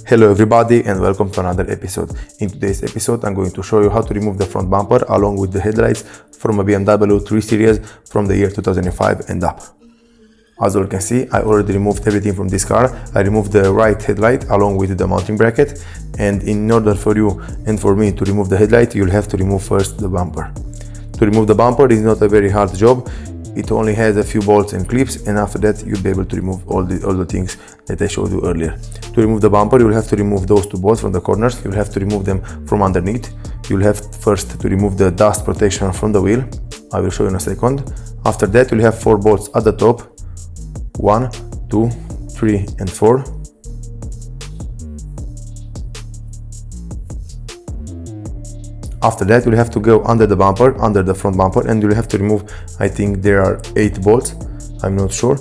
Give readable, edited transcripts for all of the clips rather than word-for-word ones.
Hello everybody and welcome to another episode. In today's episode I'm going to show you how to remove the front bumper along with the headlights from a BMW 3 Series from the year 2005 and up. As you can see, I already removed everything from this car. I removed the right headlight along with the mounting bracket, and in order for you and for me to remove the headlight, you'll have to remove first the bumper. To remove the bumper is not a very hard job. It only has a few bolts and clips, and after that you'll be able to remove all the things that I showed you earlier. To remove the bumper, you'll have to remove those two bolts from the corners. You'll have to remove them from underneath. You'll have first to remove the dust protection from the wheel. I will show you in a second. After that you'll have 4 bolts at the top. 1, 2, 3 and 4. After that you'll have to go under the bumper, under the front bumper, and you'll have to remove, I think there are 8 bolts, I'm not sure.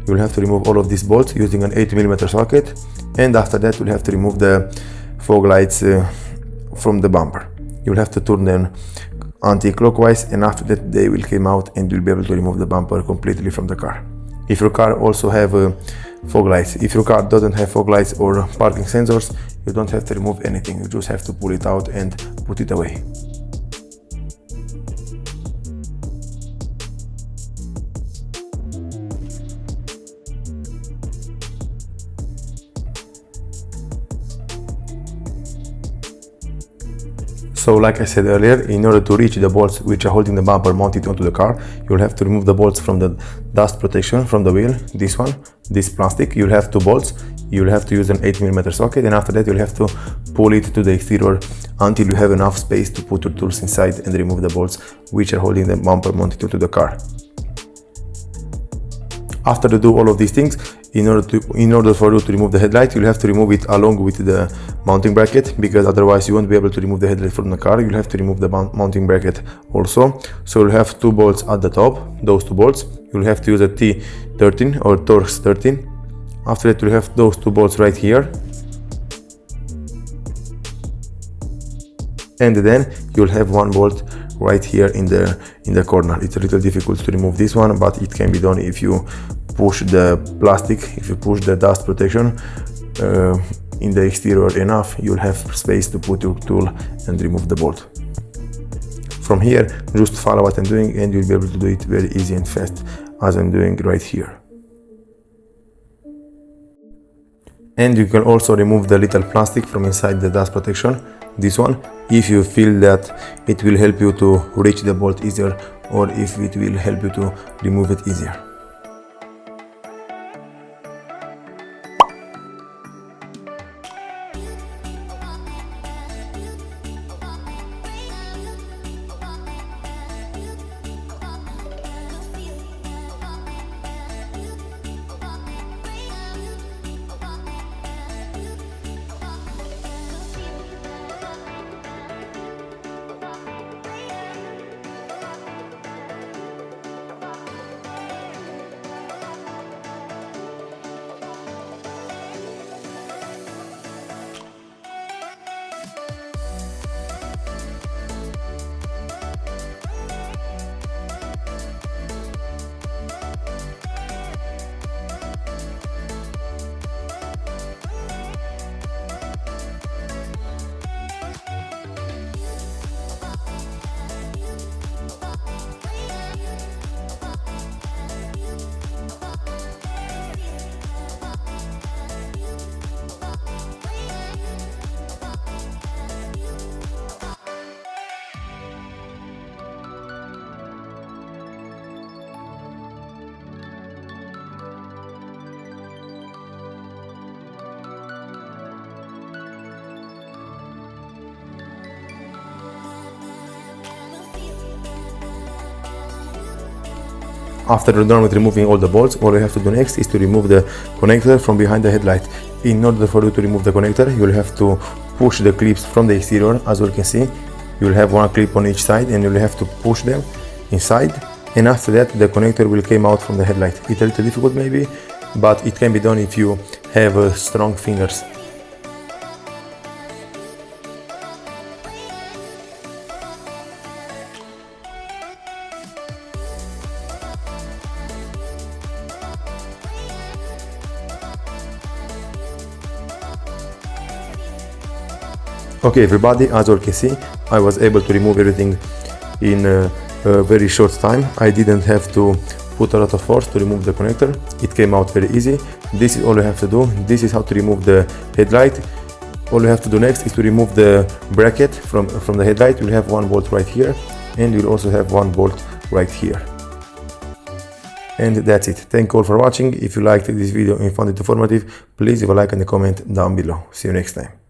You'll have to remove all of these bolts using an 8mm socket, and after that you'll have to remove the fog lights from the bumper. You'll have to turn them anti-clockwise, and after that they will come out and you'll be able to remove the bumper completely from the car. If your car also have fog lights, if your car doesn't have fog lights or parking sensors, you don't have to remove anything, you just have to pull it out and put it away. So like I said earlier, in order to reach the bolts which are holding the bumper mounted onto the car, you'll have to remove the bolts from the dust protection from the wheel, this one, this plastic. You'll have 2 bolts, you'll have to use an 8mm socket, and after that you'll have to pull it to the exterior until you have enough space to put your tools inside and remove the bolts which are holding the bumper mounted onto the car. After you do all of these things, in order for you to remove the headlight, you'll have to remove it along with the mounting bracket, because otherwise you won't be able to remove the headlight from the car. You'll have to remove the mounting bracket also. So you'll have 2 bolts at the top, those 2 bolts. You'll have to use a T13 or Torx 13. After that you'll have those 2 bolts right here. And then you'll have 1 bolt right here in the corner. It's a little difficult to remove this one, but it can be done if you push the plastic, if you push the dust protection in the exterior enough, you'll have space to put your tool and remove the bolt. From here, just follow what I'm doing and you'll be able to do it very easy and fast, as I'm doing right here. And you can also remove the little plastic from inside the dust protection, this one, if you feel that it will help you to reach the bolt easier, or if it will help you to remove it easier. After you're done with removing all the bolts, all you have to do next is to remove the connector from behind the headlight. In order for you to remove the connector, you'll have to push the clips from the exterior. As you can see, you'll have 1 clip on each side and you'll have to push them inside, and after that the connector will come out from the headlight. It's a little difficult maybe, but it can be done if you have strong fingers. Okay everybody, as you can see, I was able to remove everything in a very short time. I didn't have to put a lot of force to remove the connector. It came out very easy. This is all you have to do. This is how to remove the headlight. All you have to do next is to remove the bracket from the headlight. You'll have one bolt right here, and you'll also have one bolt right here. And that's it. Thank you all for watching. If you liked this video and found it informative, please leave a like and a comment down below. See you next time.